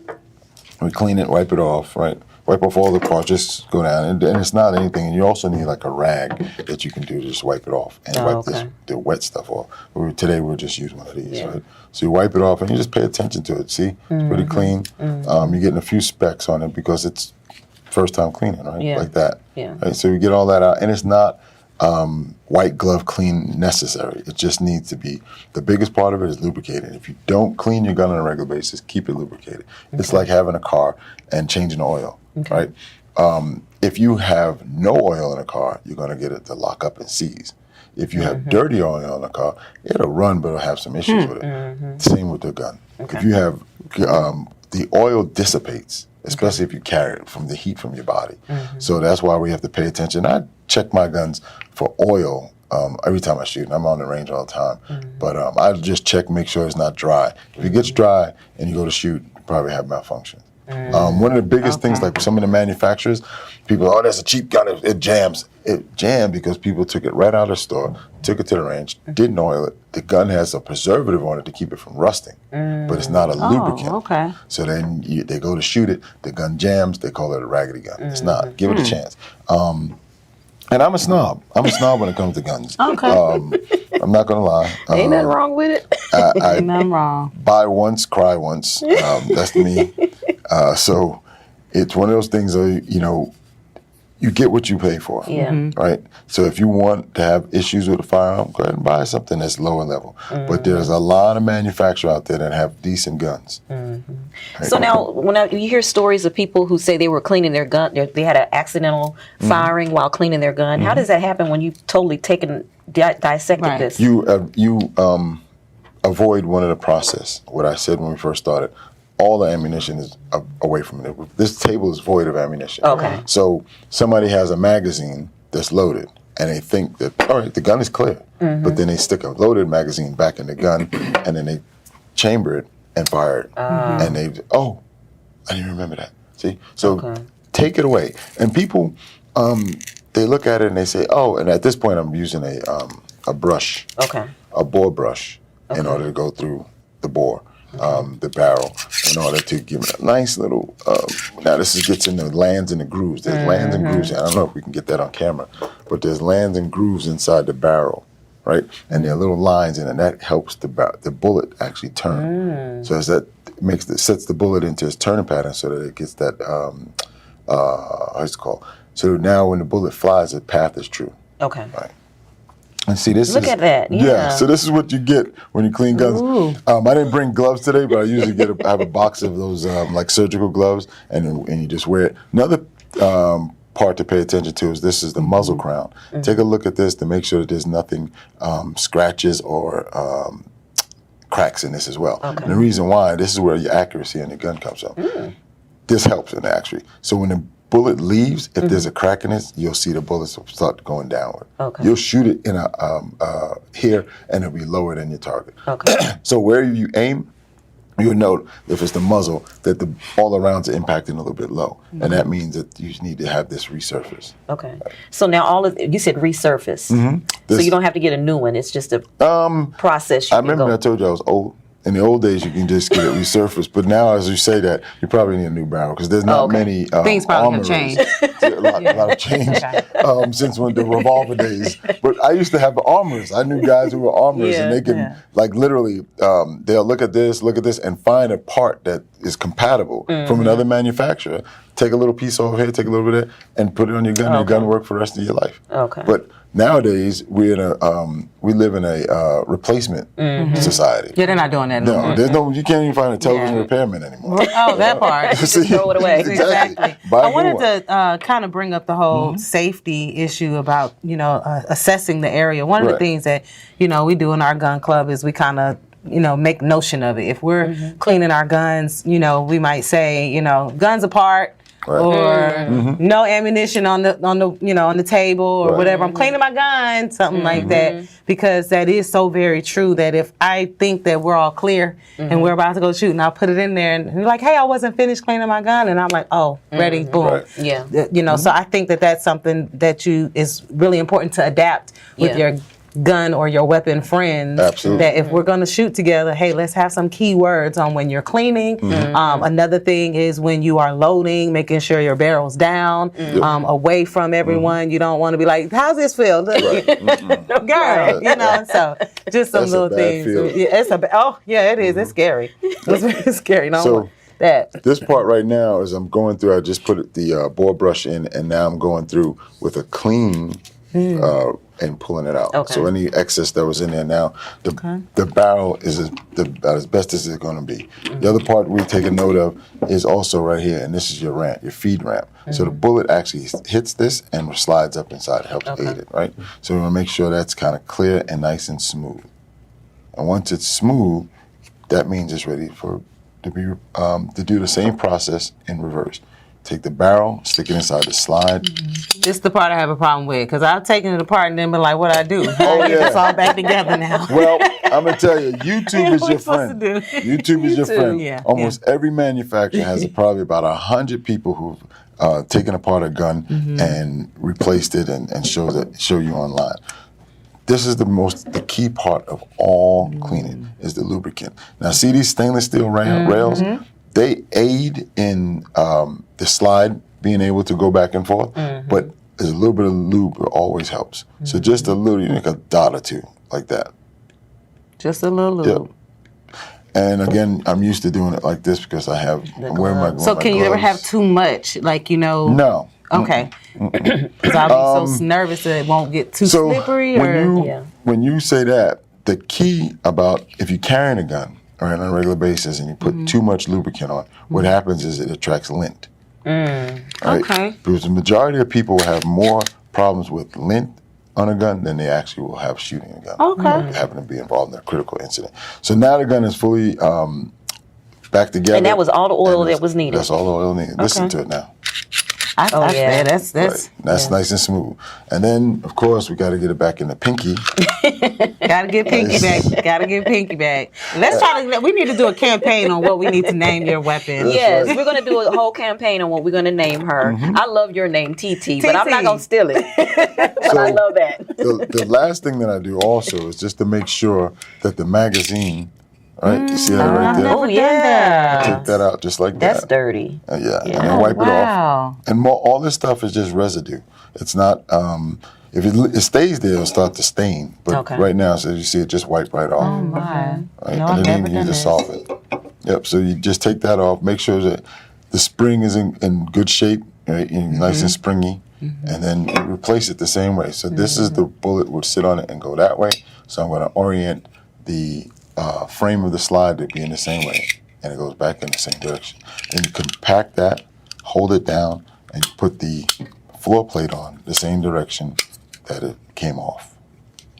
we clean it, wipe it off, right? Wipe off all the parts, just go down. And it's not anything. And you also need like a rag that you can do to just wipe it off and wipe the wet stuff off. Today we'll just use one of these, right? So you wipe it off and you just pay attention to it. See, it's pretty clean. You're getting a few specks on it because it's first time cleaning, right? Yeah. Like that. Yeah. Right? So we get all that out, and it's not white glove clean necessary. It just needs to be, the biggest part of it is lubricated. If you don't clean your gun on a regular basis, keep it lubricated. It's like having a car and changing oil, right? If you have no oil in a car, you're gonna get it to lock up and seize. If you have dirty oil in a car, it'll run, but it'll have some issues with it. Same with the gun. If you have, the oil dissipates, especially if you carry it from the heat from your body. So that's why we have to pay attention. I check my guns for oil every time I shoot. I'm on the range all the time. But I just check, make sure it's not dry. If it gets dry and you go to shoot, you probably have malfunction. One of the biggest things, like some of the manufacturers, people, that's a cheap gun, it jams. It jammed because people took it right out of the store, took it to the range, didn't oil it. The gun has a preservative on it to keep it from rusting, but it's not a lubricant. So then they go to shoot it, the gun jams, they call it a raggedy gun. It's not. Give it a chance. And I'm a snob. I'm a snob when it comes to guns. I'm not gonna lie. Ain't nothing wrong with it. Ain't nothing wrong. Buy once, cry once. That's me. So it's one of those things that, you get what you pay for, right? So if you want to have issues with a firearm, go ahead and buy something that's lower level. But there's a lot of manufacturers out there that have decent guns. Right? So now, when you hear stories of people who say they were cleaning their gun, they had an accidental firing while cleaning their gun. How does that happen when you've totally dissected this? You avoid one of the process. What I said when we first started. All the ammunition is away from it. This table is void of ammunition. Okay. So somebody has a magazine that's loaded, and they think that, all right, the gun is clear. But then they stick a loaded magazine back in the gun, and then they chamber it and fire it. And I didn't remember that. See? So take it away. And people, they look at it and they say, and at this point I'm using a brush, a bore brush, in order to go through the bore. The barrel, in order to give it a nice little, now this gets into lands and the grooves. There's lands and grooves. I don't know if we can get that on camera, but there's lands and grooves inside the barrel right? And there are little lines in it, and that helps the bullet actually turn. So as that sets the bullet into its turning pattern so that it gets that, what's it called? So now when the bullet flies, the path is true. Okay. Right. And see, this Look is... at that. Yeah. So this is what you get when you clean guns. I didn't bring gloves today, but I usually I have a box of those like surgical gloves, and you just wear it. Another part to pay attention to is this is the muzzle crown. Take a look at this to make sure that there's nothing scratches or cracks in this as well. Okay. And the reason why, this is where your accuracy in the gun comes from. This helps in actually. So when the bullet leaves, if there's a crack in it, you'll see the bullets start going downward. Okay. You'll shoot it in here, and it'll be lower than your target. Okay. So where you aim, you'll note if it's the muzzle that all around's impacting a little bit low, and that means that you need to have this resurface. Okay. So now you said resurface. So you don't have to get a new one. It's just a process. I remember I told you I was old. In the old days, you can just get it resurfaced, but now, as you say that, you probably need a new barrel because there's not many things probably have armorers. changed. A lot have changed since the revolver days. But I used to have armorers. I knew guys who were armorers, and they can like literally they'll look at this, and find a part that is compatible from another manufacturer. Take a little piece over here, take a little bit of that, and put it on your gun. Your gun will work for the rest of your life. Okay. But nowadays we live in a replacement society. Yeah, they're not doing that. No, there's no. You can't even find a television repairman anymore. Oh, that part. See? Throw it away. Exactly. I wanted to kind of bring up the whole safety issue about assessing the area. One of the things that we do in our gun club is we kind of make notion of it. If we're cleaning our guns, we might say guns apart. Right. Or no ammunition on the table or whatever. I'm cleaning my gun, something like that, because that is so very true. That if I think that we're all clear and we're about to go shoot, and I'll put it in there, and you're like, "Hey, I wasn't finished cleaning my gun," and I'm like, "Oh, ready, boom." Right. Yeah. So I think that that's something that is really important to adapt with your gun or your weapon friends. Absolutely. That if we're going to shoot together, hey, let's have some key words on when you're cleaning. Another thing is when you are loading, making sure your barrel's down, away from everyone. You don't want to be like, how's this feel? Girl, so just some That's little a bad things. feeling. It is. It's scary. It's very scary. That. This part right now is I'm going through. I just put the board brush in, and now I'm going through with a clean and pulling it out. Okay. So any excess that was in there now, the barrel is about as best as it's going to be. The other part we take a note of is also right here, and this is your ramp, your feed ramp. So the bullet actually hits this and slides up inside. It helps aid it, right? So we want to make sure that's kind of clear and nice and smooth. And once it's smooth, that means it's ready to do the same process in reverse. Take the barrel, stick it inside the slide. This is the part I have a problem with, because I've taken it apart and then been like, what I do? It's all back together now. Well, I'm going to tell you, YouTube is your friend. YouTube is your friend. Yeah, Almost every manufacturer has probably about 100 people who've taken apart a gun and replaced it and show you online. This is the key part of all cleaning is the lubricant. Now, see these stainless steel rails? They aid in the slide being able to go back and forth, but there's a little bit of lube always helps. So just a little, like a dot or two, like that. Just a little lube. Yep. And again, I'm used to doing it like this because I'm wearing my gloves. So can you ever have too much, No. Okay. Because I'll be so nervous that it won't get too slippery. When you say that, the key about if you're carrying a gun, on a regular basis, and you put too much lubricant on, what happens is it attracts lint. Right? Okay. Because the majority of people will have more problems with lint on a gun than they actually will have shooting a gun. Okay. Having to be involved in a critical incident. So now the gun is fully back together. And that was all the oil that was needed. That's all the oil needed. Listen to it now. That's nice and smooth. And then, of course, we got to get it back in the pinky. Gotta get pinky back. We need to do a campaign on what we need to name your weapon. Yes, we're going to do a whole campaign on what we're going to name her. I love your name, TT, but I'm not going to steal it. But I love that. The last thing that I do also is just to make sure that the magazine, Right? You see that right there? Oh, yeah. Take that out just like That's that. dirty. Yeah, and then wipe it Wow. off. And all this stuff is just residue. It's not. If it stays there, it'll start to stain. But right now, so you see it just wipe right off. Oh, my. Right? No, And I've then never you use done a this. solvent. Yep. So you just take that off. Make sure that the spring is in good shape, right? Nice and springy, and then you replace it the same way. So this is the bullet would sit on it and go that way. So I'm going to orient the frame of the slide to be in the same way, and it goes back in the same direction. Then you compact that, hold it down, and you put the floor plate on the same direction that it came off,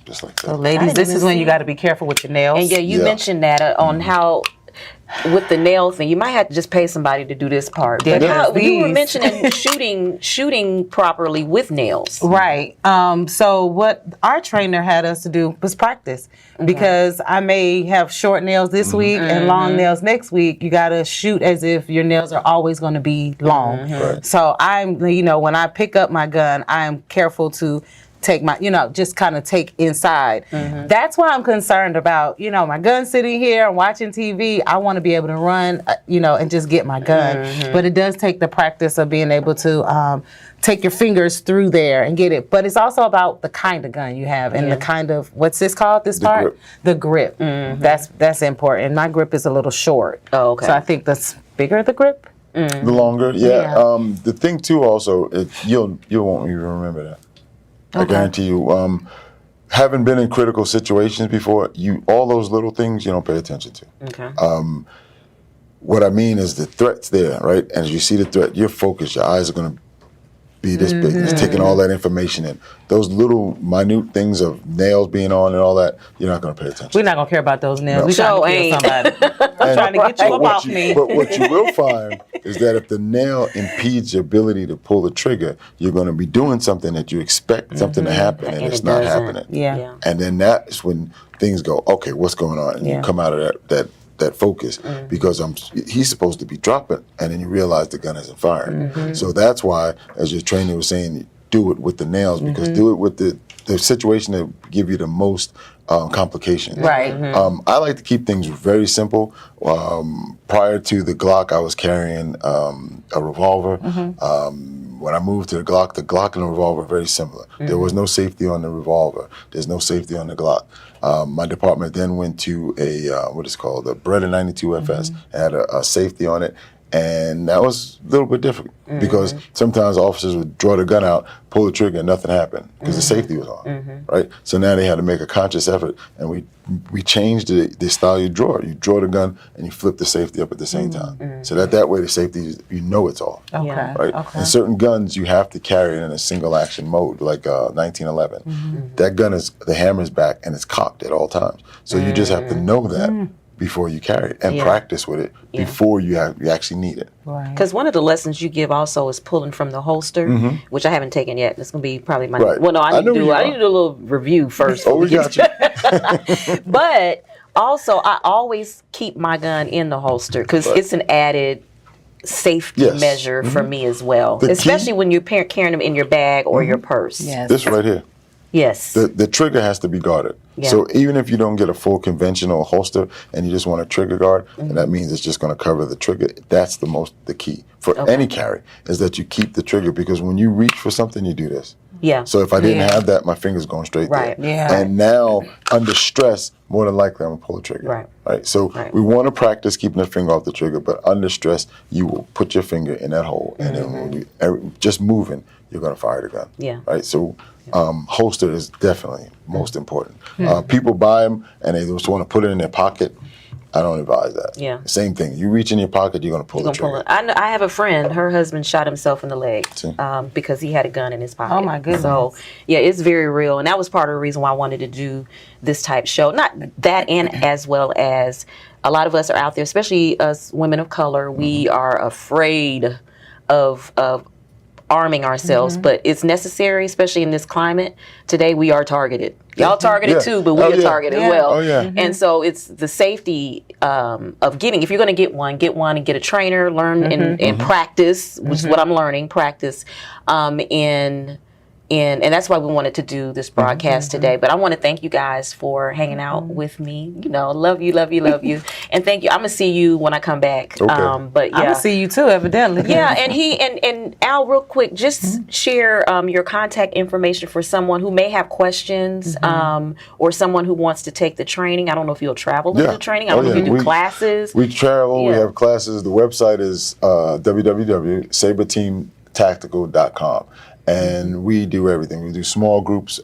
just like that. So, ladies, this is when you got to be careful with your nails. And you mentioned that on how with the nail thing, you might have to just pay somebody to do this part. But how, you were mentioning shooting properly with nails. Right. So what our trainer had us to do was practice, because I may have short nails this week and long nails next week. You got to shoot as if your nails are always going to be long. Right. So I'm, when I pick up my gun, I'm careful to take my, just kind of take inside. That's why I'm concerned about, my gun sitting here and watching TV. I want to be able to run, and just get my gun. But it does take the practice of being able to take your fingers through there and get it. But it's also about the kind of gun you have and the kind of, what's this called, this part? Grip. The grip. That's important. My grip is a little short. Oh, okay. So I think that's bigger, the grip. The longer, yeah. The thing too, also, you won't even remember that. I guarantee you. Having been in critical situations before, all those little things you don't pay attention to. Okay. What I mean is the threat's there, right? And as you see the threat, you're focused. Your eyes are going to be this big. It's taking all that information in. Those little minute things of nails being on and all that, you're not going to pay attention. We're not going to care about those nails. No. We're trying to kill somebody. I'm trying to get you up off me. But what you will find is that if the nail impedes your ability to pull the trigger, you're going to be doing something that you expect something to happen, and it's not happening. Yeah. And then that's when things go, okay, what's going on? And you come out of that focus because he's supposed to be dropping, and then you realize the gun isn't firing. So that's why, as your trainer was saying, do it with the nails, because do it with the situation that give you the most complications. Right. I like to keep things very simple. Prior to the Glock, I was carrying a revolver. When I moved to the Glock and the revolver are very similar. There was no safety on the revolver. There's no safety on the Glock. My department then went to a a Beretta 92 FS. Had a safety on it, and that was a little bit different because sometimes officers would draw the gun out, pull the trigger, and nothing happened because the safety was on, right? So now they had to make a conscious effort, and we changed the style you draw. You draw the gun and you flip the safety up at the same time, so that way the safety it's off. Okay. Right? Okay. And certain guns you have to carry it in a single action mode, like 1911. That gun the hammer is back and it's cocked at all times. So you just have to know that before you carry it and practice with it before you actually need it. Because one of the lessons you give also is pulling from the holster, which I haven't taken yet. It's going to be probably my well, no, I need to do a little review first. Oh, we got you. But also, I always keep my gun in the holster because it's an added safety measure for me as well, especially when you're carrying them in your bag or your purse. Yes. This right here. Yes. The trigger has to be guarded. Yeah. So even if you don't get a full conventional holster and you just want a trigger guard, and that means it's just going to cover the trigger, that's the key for any carry, is that you keep the trigger, because when you reach for something, you do this. Yeah. So if I didn't have that, my finger's going straight there. Yeah. And now, under stress, more than likely, I'm going to pull the trigger. Right. So we want to practice keeping the finger off the trigger, but under stress, you will put your finger in that hole, and then when you just moving, you're going to fire the gun. Yeah. Right. So holster is definitely most important. People buy them and they just want to put it in their pocket. I don't advise that. Yeah. Same thing. You reach in your pocket, you're going to pull the trigger. I have a friend, her husband shot himself in the leg because he had a gun in his pocket. Oh, my goodness. So, yeah, it's very real. And that was part of the reason why I wanted to do this type show. Not that, and as well as a lot of us are out there, especially us women of color, we are afraid of arming ourselves, but it's necessary, especially in this climate. Today, we are targeted. Y'all targeted too, but we are targeted as well. Oh, yeah. And so it's the safety of getting, if you're going to get one and get a trainer, learn and practice, which is what I'm learning, practice in and that's why we wanted to do this broadcast today. But I want to thank you guys for hanging out with me. You know, love you, love you, love you, and thank you. I'm gonna see you when I come back. Okay. But yeah, I'm gonna see you too, evidently. yeah, and Al, real quick, just share your contact information for someone who may have questions, or someone who wants to take the training. I don't know if you'll travel to Yeah. do training. I don't know if you do classes. We travel. We Yeah. have classes. The website is www.saberteamtactical.com, and we do everything. We do small groups,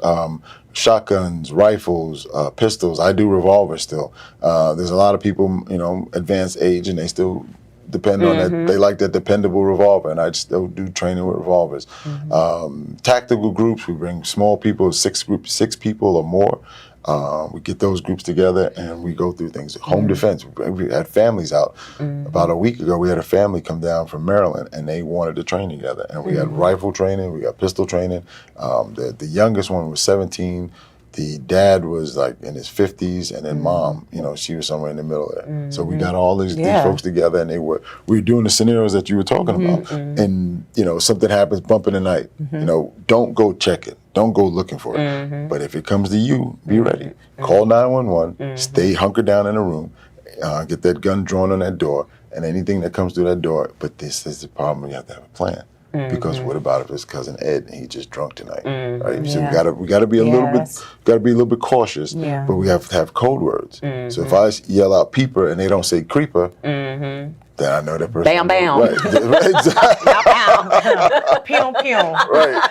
shotguns, rifles, pistols. I do revolvers still. There's a lot of people, advanced age, and they still depend on that. They like that dependable revolver, and I still do training with revolvers. Tactical groups. We bring small people, six people or more. We get those groups together and we go through things. Home defense. We had families out. About a week ago, we had a family come down from Maryland and they wanted to train together. And we had rifle training, we got pistol training. The youngest one was 17. The dad was like in his 50s, and then mom, she was somewhere in the middle there. So we got all these folks together, and we were doing the scenarios that you were talking about. And something happens, bump in the night. Don't go check it. Don't go looking for it. But if it comes to you, be ready. Call 911. Stay hunkered down in a room. Get that gun drawn on that door, and anything that comes through that door. But this is the problem. You have to have a plan. Because what about if it's cousin Ed and he just drunk tonight, right? So we gotta be a little bit cautious, but we have to have code words. So if I yell out peeper and they don't say creeper, then I know that person. Bam, bam. Right. Exactly. Pew, pew. Right.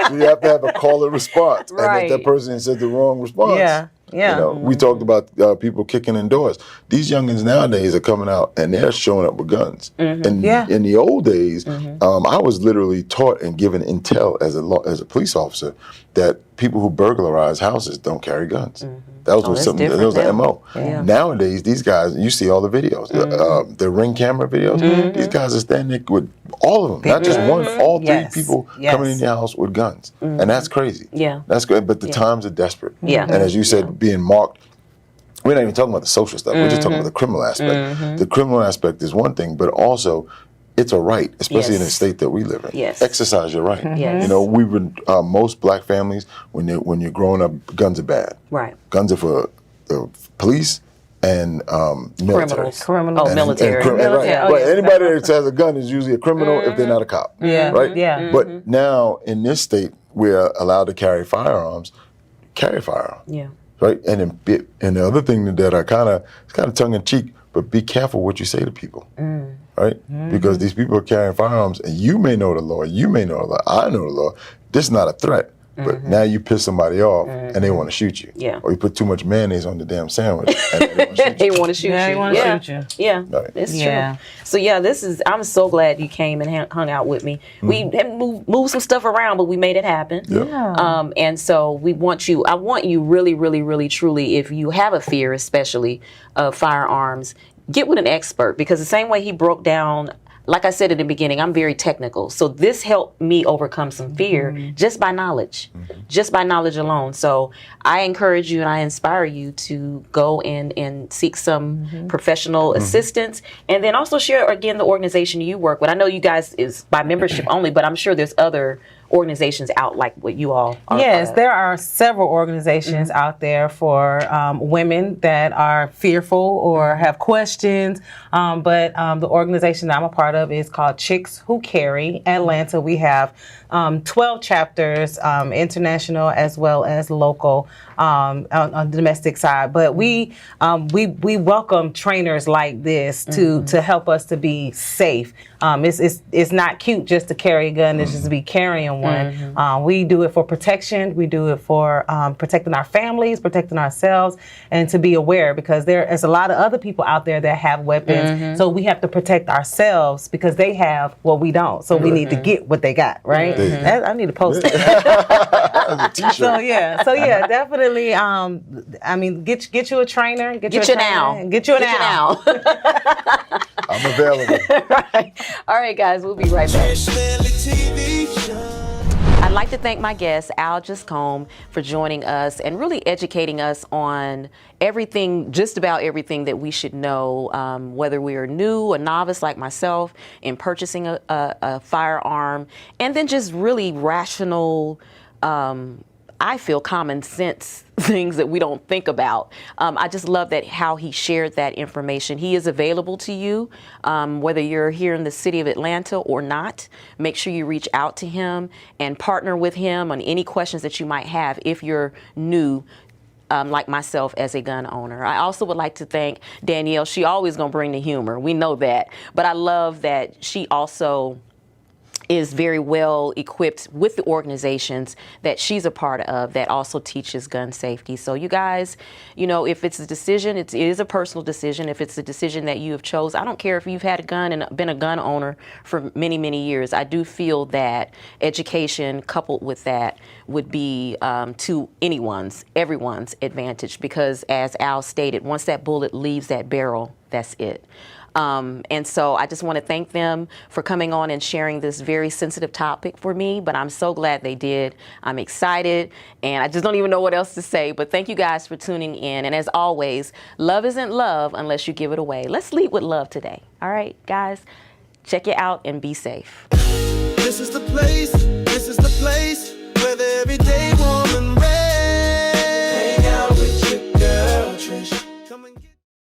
So you have to have a call and response. Right. And if that person said the wrong response, we talked about people kicking in doors. These youngins nowadays are coming out and they're showing up with guns. And in the old days, I was literally taught and given intel as a police officer that people who burglarize houses don't carry guns. That was something. That was the MO. Yeah. Nowadays, these guys, you see all the videos, the Ring camera videos. These guys are standing with all of them, not just one. All three people coming in your house with guns, and that's crazy. Yeah, that's great. But the times are desperate. Yeah, and as you said, being marked. We're not even talking about the social stuff. We're just talking about the criminal aspect. The criminal aspect is one thing, but also it's a right, especially in the state that we live in. Yes. Exercise your right. Yes. We would most black families when you're growing up, guns are bad. Right. Guns are for the police and military. Criminals. Oh, military. Right. Right. Anybody that has a gun is usually a criminal if they're not a cop. Yeah. Right. Yeah. But now in this state, we're allowed to carry firearms. Carry a firearm. Yeah. Right. And the other thing that it's kind of tongue in cheek, but be careful what you say to people. Right? Because these people are carrying firearms, and you may know the law, you may know the law, I know the law. This is not a threat. But now you piss somebody off, and they want to shoot you. Yeah. Or you put too much mayonnaise on the damn sandwich, and They want to shoot you. They want to shoot you. Yeah, Right. it's Yeah. true. So I'm so glad you came and hung out with me. We had moved some stuff around, but we made it happen. Yeah. And so I want you really, really, really, truly, if you have a fear, especially of firearms, get with an expert, because the same way he broke down, like I said in the beginning, I'm very technical. So this helped me overcome some fear just by knowledge, just by knowledge alone. So I encourage you and I inspire you to go in and seek some professional assistance, and then also share, again, the organization you work with. I know you guys is by membership only, but I'm sure there's other organizations out like what you all are. Yes, there are several organizations out there for women that are fearful or have questions. But the organization that I'm a part of is called Chicks Who Carry Atlanta. We have 12 chapters, international as well as local, on the domestic side. But we welcome trainers like this to help us to be safe. It's not cute just to carry a gun. It's just to be carrying one. We do it for protection. We do it for protecting our families, protecting ourselves, and to be aware, because there is a lot of other people out there that have weapons. So we have to protect ourselves because they have what we don't. So we need to get what they got, right? I need to post it. So yeah, definitely. Get you a trainer. Get you now. Get you now. I'm available. Right. All right, guys, we'll be right back. Trish Standley TV show. I'd like to thank my guest, Al Giscombe, for joining us and really educating us on everything, just about everything that we should know, whether we are new, a novice like myself, in purchasing a firearm, and then just really rational I feel, common sense things that we don't think about. I just love that how he shared that information. He is available to you, whether you're here in the city of Atlanta or not. Make sure you reach out to him and partner with him on any questions that you might have if you're new, like myself, as a gun owner. I also would like to thank Danielle. She always gonna bring the humor. We know that. But I love that she also is very well equipped with the organizations that she's a part of that also teaches gun safety. So you guys, you know, if it's a decision, it is a personal decision. If it's a decision that you have chose, I don't care if you've had a gun and been a gun owner for many, many years. I do feel that education coupled with that would be to everyone's advantage, because as Al stated, once that bullet leaves that barrel, that's it. And so I just want to thank them for coming on and sharing this very sensitive topic for me, but I'm so glad they did. I'm excited, and I just don't even know what else to say, but thank you guys for tuning in. And as always, love isn't love unless you give it away. Let's lead with love today. All right, guys, check it out and be safe. This is the place. This is the place.